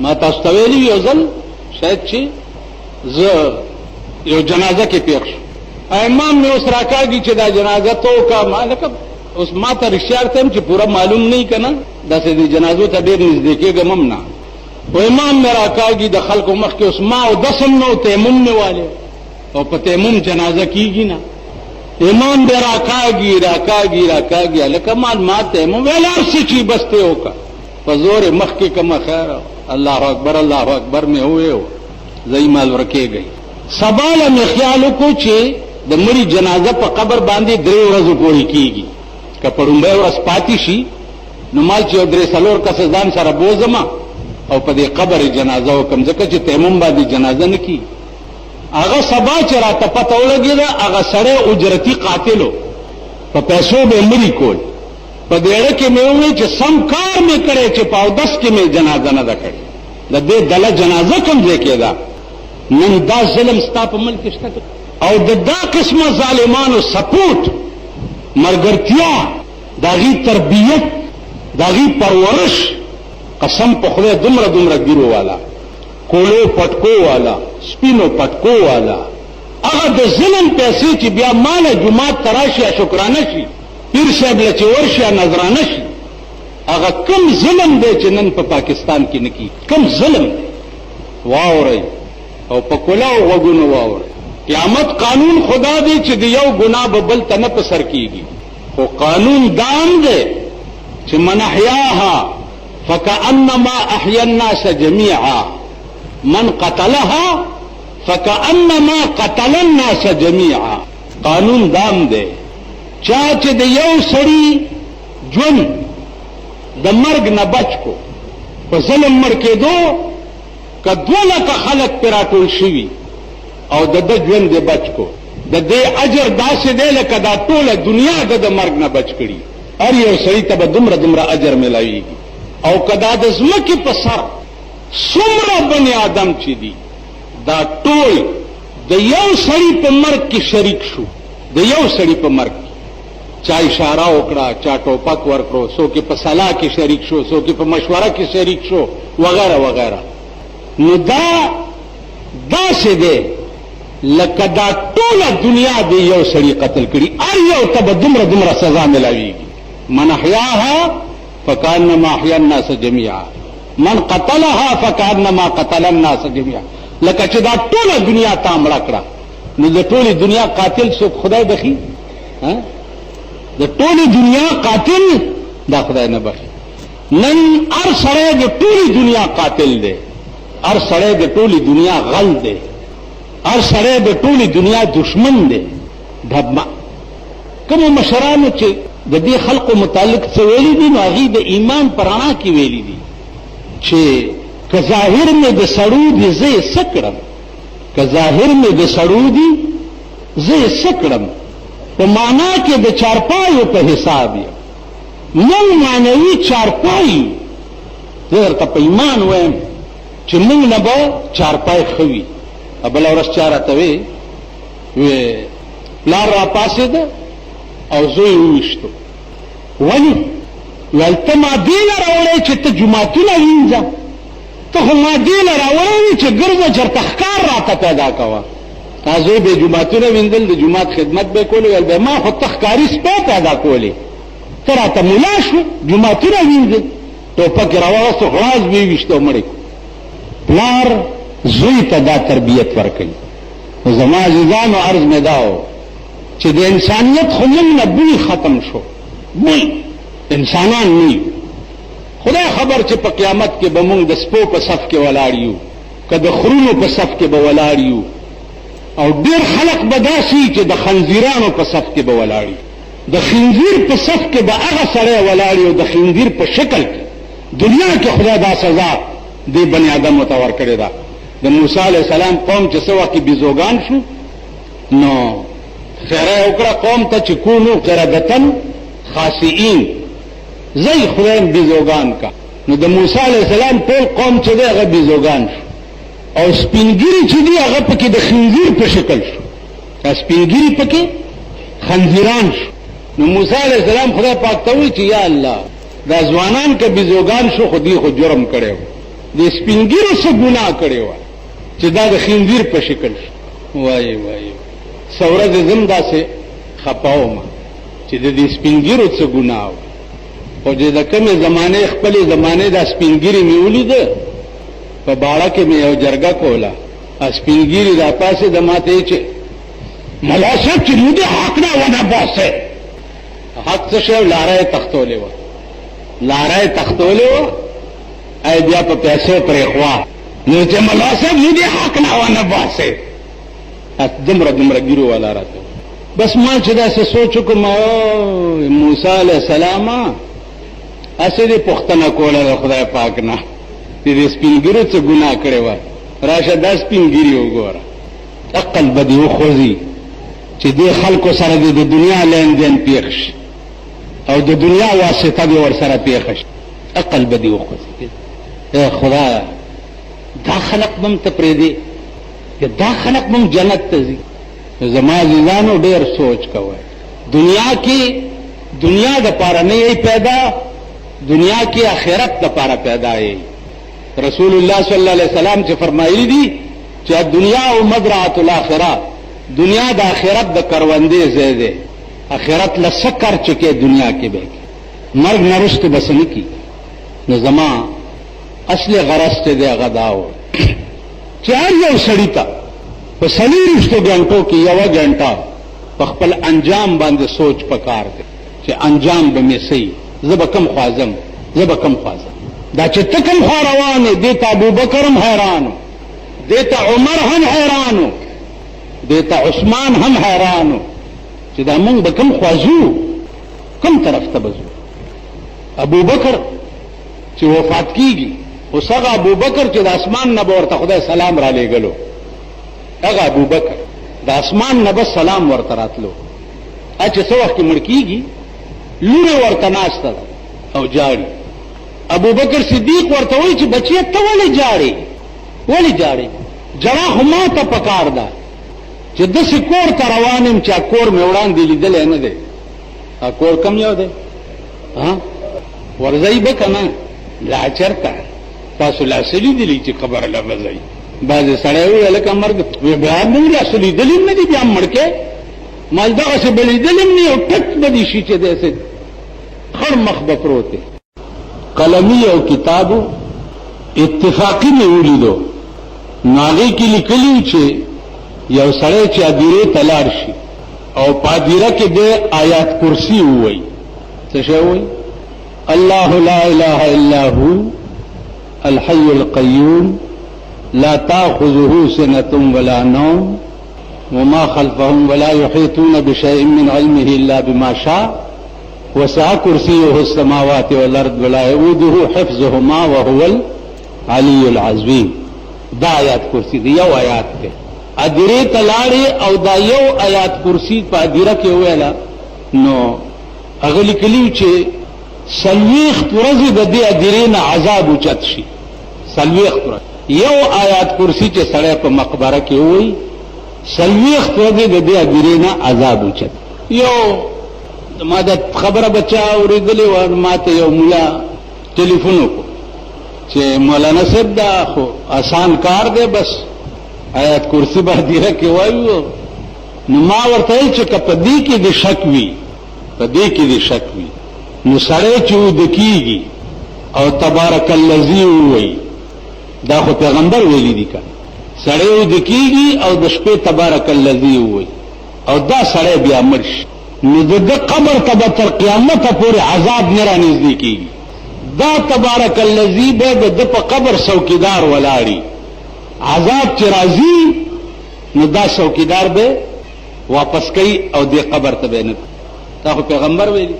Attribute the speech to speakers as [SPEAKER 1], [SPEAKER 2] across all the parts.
[SPEAKER 1] ما تاسو ته ویلي یو ځل شاید چې زه یو جنازه کې پیښ شو، امام مې اوس راکاږي چې دا جنازه تو کا مالک اوس ما ته رښتیا ته چې پورا معلوم نه کنا داسې د جنازو ته ډېر نږدې کېږم هم نه. و امام مې راکاږي د خلکو مخ کې، اوس ما او دسم نو تیمم مې والے او په تیمم جنازه کیږي نه. امام به راکاږي لکه ما تیمم ویل ارسي چې بسته وکا په زور مخ کې کما خیر الله اکبر مې وې زئی مال ورکېږي. سبا له مې خیال کو چې د مړي جنازه په قبر باندې 3 ورځې پورې کیږي، که پړومبه ورځ پاتې شي نو مال چې 3 کس ځان سره بوزما او په دې قبر جنازه وکم، ځکه چې تیمم باندې جنازه نه کی. هغه سبا چې راته پته ولګېده هغه سړی اجرتي قاتلو په پیسو به مړي کول. په دې اړه کې مې وویل چې سم کار مې کړی چې په اودس کې مې جنازه نه ده کړې، د دې ډله جنازه کوم ځای کې ده. نن دا ظلم ستا په ملک شته او د دا قسمه ظالمانو سپورټ مرګرتیا داغي تربیت داغي پرورش قسم په خدای دومره ګیرو والا کولو پټکو والا سپینو پټکو والا هغه د ظلم پیسې چې بیا مال جمعه تراشي شکرانه شي پیر صاحب لچ ورشي نظرانه شي، هغه کم ظلم دی چې نن په پاکستان کې نکی کم ظلم دی. واوري او په کلاو وګونو واوري قیامت قانون خدا دی چې د یو ګناه به بل ته نه په سر کیږي، خو قانون دام دی چې من احیاها فکأنما احیا الناس جميعا من قتلها فکأنما قتل الناس جميعا. قانون دام دی چا چې د یو سړي ژوند د مرګ نه بچ کو په ظلم مړ کېدو که 2 لکه خلک پې راټول شوي او د ده ژوند دې بچ کو، د دې اجر داسې دی لکه دا ټوله دنیا د مرګ نه بچ کړي. هر یو سړي ته به دومره اجر ملاویږي. او که دا د ځمکې په سر څومره بني آدم چې دي دا ټول د یو سړي په مرګ کې شریک شو، د یو سړي په مرګ کې چا اشاره وکړه، چا ټوپک ورکړو، څوک په صلاح کې شریک شو، څوک په مشوره کې شریک شو وغیرہ. نو دا داسې دی لکه دا ټوله دنیا دی یو سړي قتل کړي، هر یو ته به دومره سزا ملاویږي. من احیاها فکأنما احیا الناس جميعا من قتلها فکأنما قتل الناس جميعا. لکه چې دا ټوله دنیا تا مړه کړه نو د ټولې دنیا قاتل څوک خدای بخي؟ د ټولې دنیا قاتل دا خدای نه بخي. نن هر سړی د ټولې دنیا قاتل دی، هر سړی د ټولې دنیا غل دی، هر سړی د ټولې دنیا دشمن دی. ډبما کوم مشرانو چې د دې خلقو متعلق څه ویلي دي نو هغې د ایمان په رڼا کې ویلي دي چې که ظاهر مې د سړو دي زه یې څه کړم، که ظاهر مې د سړو دي زه یې څه کړم، په معنا کې د چارپایو په حساب یم، موږ معنوي چارپایي. زه درته په ایمان وایم چې موږ نه به چارپای ښه وي. بله ورځ چا راته وی پلار را پاڅېده او زوی وویشتو. ولې؟ ویل ته ما دې نه راوړی چې ته جوماتونه وینځه، ته خو ما دې نه راوړی چې ګرځه چېرته ښکار راته پیدا کوه. تا زوی به جوماتونه وینځل، د جومات خدمت به کولې. ویل به ما خو ته ښکاري سپی پیدا کولې، ته راته ملا شو جوماتونه وینځل. ټوپک یې راوغوستو غړاز ویې ویشته او مړې. پلار زوی ته دا تربیت ورکوي. زما عزیزانو عرض مې دا و چې د انسانیت خو موږ نه بوی ختم شو، بوی انسانان نه یو. خدای خبر چې په قیامت کې به موږ د سپو په صف کې ولاړ یو که د خرونو په صف کې به ولاړ یو، او ډېر خلق به داسې چې د خنزیرانو په صف کې به ولاړ یو. د خنزیر په صف کې به هغه سړی ولاړ یو د خنزیر په شکل کې. دنیا کې خدای دا سزا دې بني آدمو ته ورکړې ده. د موسی علیه السلام قوم چې څه وخت کې بیزوګان شو نو خیره وکړه قوم ته چې کونو قردتن خاسئین، زی خدایم بیزوګان کا. نو د موسی علیه السلام ټول قوم چې دی هغه بیزوګان شو، او سپینګیري چې دی هغه پکې د خنزیر په شکل شو، سپینګیري پکې خنزیران شو. نو موسی علیه السلام خدای پاک ته وایي چې یا الله دا ځوانان که بیزوګان شو خو دی خو جرم کړی د سپینګیرو څه ګناه کړې وه چې دا د خنزیر په شکل شو. وای وای څه ورځې زم داسې خپه وم چې د دې سپینګیرو څه ګناه وه، خو چې د کومې زمانې خپلې زمانې دا سپینګیري مې ولیده په باړه کې مې یو جرګه کوله، سپینګیري را پاسې د ماته چې ملا صاحب چې موږ حق نه ونه باسه حق څه شی لاره یې تختولې وه، لاره یې تختولې وه ای بیا په پیسې پرې خوا نو چې ملا صاحب موږ حق نه ونه باسه دومره ګیرو والا راته. بس ما چې داسې سوچ وکړم موسی علیه السلام اسې دې پوښتنه کوله د خدای پاک نه چې دې سپینګیرو څه ګناه کړې وه، راشه دا سپینګیري وګوره عقل به دې وخوځي چې دې خلکو سره دې د دنیا لین دین پېښ شي او د دنیا واسطه دې ورسره پېښه شي، عقل به دې وخوځي. ای خدایه دا خلق بم ته پرېږدې که دا خلق بم جنت ته ځي. زما عزیزانو ډېر سوچ کوئ، دنیا د پاره نه یې پیدا، دنیا کې آخرت د پاره پیدا یې. رسول الله صلی الله علیه وسلم چې فرمایلی دي چې دنیا او مزرعه الاخره، دنیا د آخرت د کروندې ځای دی، آخرت له سکر چکه دنیا کې به مرګ نرسته بس نه کی. نو زما اصل غرض ته دی هغه دا و چې هر یو سړی ته په 24 غنټو کې یو غنټه په خپل انجام باندې سوچ پکار دی چې انجام به مې صحیح، زه به کم خوازم، دا چې ته کم خوا روان یې دې ته ابوبکر هم حیرانو، دې ته عمر هم حیرانو، دې ته عثمان هم حیرانو چې دا مونږ به کم خوازو، کم طرف ته بزو. ابوبکر چې وفات کیږي اوس هغه ابوبکر چې د اسمان نه به ورته خدای سلام را لېږلو، هغه ابوبکر د اسمان نه به سلام ورته راتلو، چې څه وخت کې مړ کیږي لوڼه ورته ناسته ده او جاړي. ابوبکر صدیق ورته وایي چې بچیه ته ولې جاړې؟ جړه خو ما ته پکار ده چې داسې کور ته روان یم چې کور مې وړاندې لیدلی نه دی. کور کم یو دی؟ ورځئ به که نه لا چېرته تاسو لاسه لیدلي چې قبر له به ځئ؟ بعضې سړی وویل لکه مرګ بیا موږ لاسه لیدلي هم نه دي، بیا هم مړ کې ما دغسې به لیدلي هم نه یو ټک به دي شي چې داسې خړ مخ به پروت دی. قلمی او کتابو اتفاقی مې ولیدو، نو هغې کې لیکلي چې یو سړی چې هدیرې ته لاړ شي او په هدیره کې د آیات کرسي ووایي، څه شی ووایي؟ الله لا اله الا هو الحي القيوم لا تأخذه سنة ولا نوم وما خلفهم ولا يحيطون بشيء من علمه إلا بما شاء وسع كرسيه السماوات والأرض ولا يؤوده حفظهما وهو العلي العظيم. دا آیات کرسی دی یو آیات ته ادیره تلاړي او دا یو آیات کرسی په ادیره کې ویلا نو هغه لیکلی چې سلويخ ورځې د دې ادیره نه عذاب اوچت شي. سلويخ یو آیات کرسی چې سړی په مقبره کې وای سلويخ ورځې د دې ادیره نه عذاب اوچت. یو ما د خبره بچا اورېدلې و، ما ته یو مولا ټلیفون وکړ چې مولانا صاحب دا خو آسان کار دی، بس آیات کرسی به ادیره کې وایو. نو ما ورته ویل چې که په دې کې د شک وي نو سړی چې وده کېږي او تبارک الذی ووایي، دا خو پیغمبر ویلی دي که سړی وده کېږي او د شپې تبارک الذی ووایي او دا سړی بیا مړ شي، نو د ده قبر ته به تر قیامته پورې عذاب نه رانږدې کېږي. دا تبارک الذی به د ده په قبر څوکیدار ولاړي، عذاب چې راځي نو دا څوکیدار به واپس کوي او دې قبر ته به نه. دا خو پیغمبر ویلي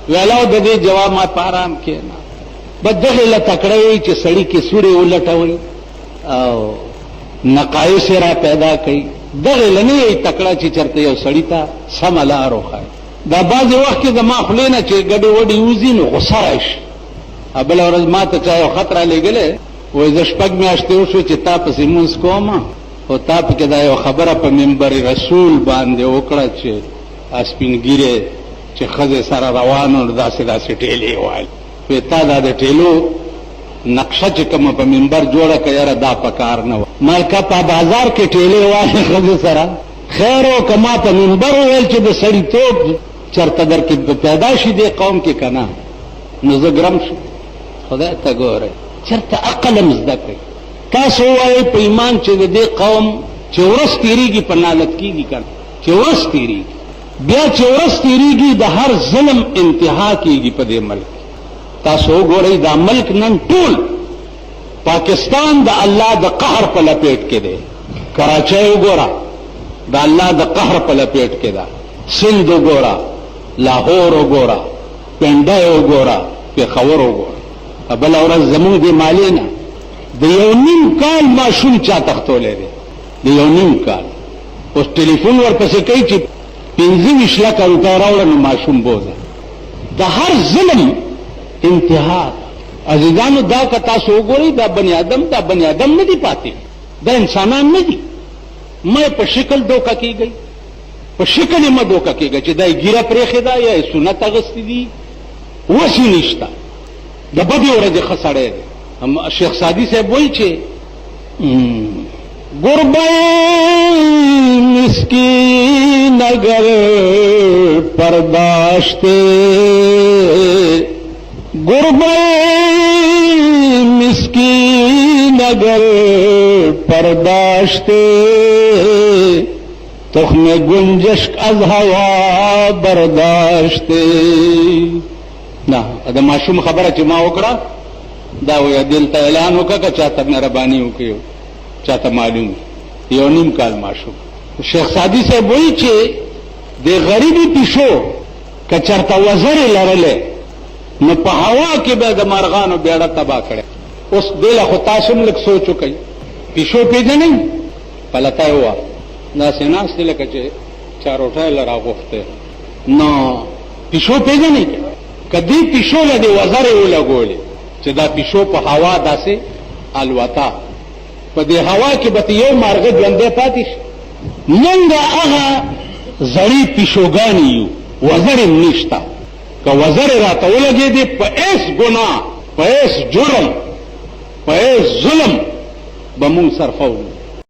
[SPEAKER 1] ویلاو د دې جواب ما په آرام کښېنه. بس دغې له تکړه وي چې سړي کې سورې ولټوي او نقایص را پیدا کوي، دغې له نه یې تکړه چې چېرته یو سړي ته سمه لار وښایي. دا بعضې وخت کې زما خولې نه چې ګډې وډې وځي نو غصه راشي. بله ورځ ما ته چا یو خط را لېږلی وایي زه 6 میاشتې وشوې چې تا پسې مونځ کوم او تا پکې دا یو خبره په منبر رسول باندې وکړه چې سپین ګیرې چې ښځې سره روانو نو داسې ټېلې وایي. وایي تا دا د ټېلو نقشه چې کومه په منبر جوړه کړه یاره دا پکار نه و مالکه په بازار کې ټیلې وایي ښځې سره خیر او کما په منبر وویل چې د سړیتوب چرته در کې پیدا شي دې قوم کې که نه نو زه ګرم شو خدای ته ګورئ چرته عقل هم زده کړئ تاسو ووایئ په ایمان چې د دې قوم چې ورځ تېرېږي په نالت کېږي که نه چې ورځ تېرېږي بیا چې ورځ تېرېږي د هر ظلم انتها کېږي په دې ملک تاسو وګورئ دا ملک نن ټول پاکستان د الله د قهر په لپیټ کې دی کراچۍ وګوره د الله د قهر په لپیټ کې ده سند وګوره لاهور وګوره پنډۍ وګوره پېښور وګوره بله ورځ زمونږ د مالې نه د یو نیم کال ماشوم چا تختولی دی د یو نیم کال اوس ټلیفون ورپسې کوي چې 25 لکه روپۍ راوړه نو ماشوم بوځه د هر ظلم انتها عزیزانو دا که تاسو وګورئ دا بني آدم نه دي پاتې دا انسانان نه دي مې په شکل دوکه کېږئ په شکل یې مه دوکه کېږئ چې دا یې ګیره پرېښې ده یا یې سنت اغوستي دي وسې نشته د بدې ورځې ښه سړی دی شیخ سعدي صاحب وایي چې غربت مسکین اگر پرداشت غربت مسکین اگر پرداشت تخم گنجشک از هوا برداشت نه دا ماشوم خبره چې ما وکړه دا ویا دلته اعلان وکړه که چاته مهرباني وکړي چاته معلوم یو نیم کال ماشوم شیخ سعدي صاحب وایي چې د غریبي پیشو که چرته وزرې لرلې نو په هوا کې به د مارغانو بیړه تباه کړی اوس دې له خو تاسو هم لږ سوچ وکئ پیشو پېژنئ پلته یې ووه داسې ناستې لکه چې چا روټۍ له راغوښتې نو پیشو پېژنئ که دې پیشو له دې وزرې ولګولې چې دا پیشو په هوا داسې الوتا په دې هوا کې به یو مارغه ژوندی پاتې شي موږ هغه زړې پیشوګانې یو وزرې هم نشته که وزرې راته ولګېدې په هېڅ ګناه په هېڅ جرم په هېڅ ظلم به مونږ صرفوو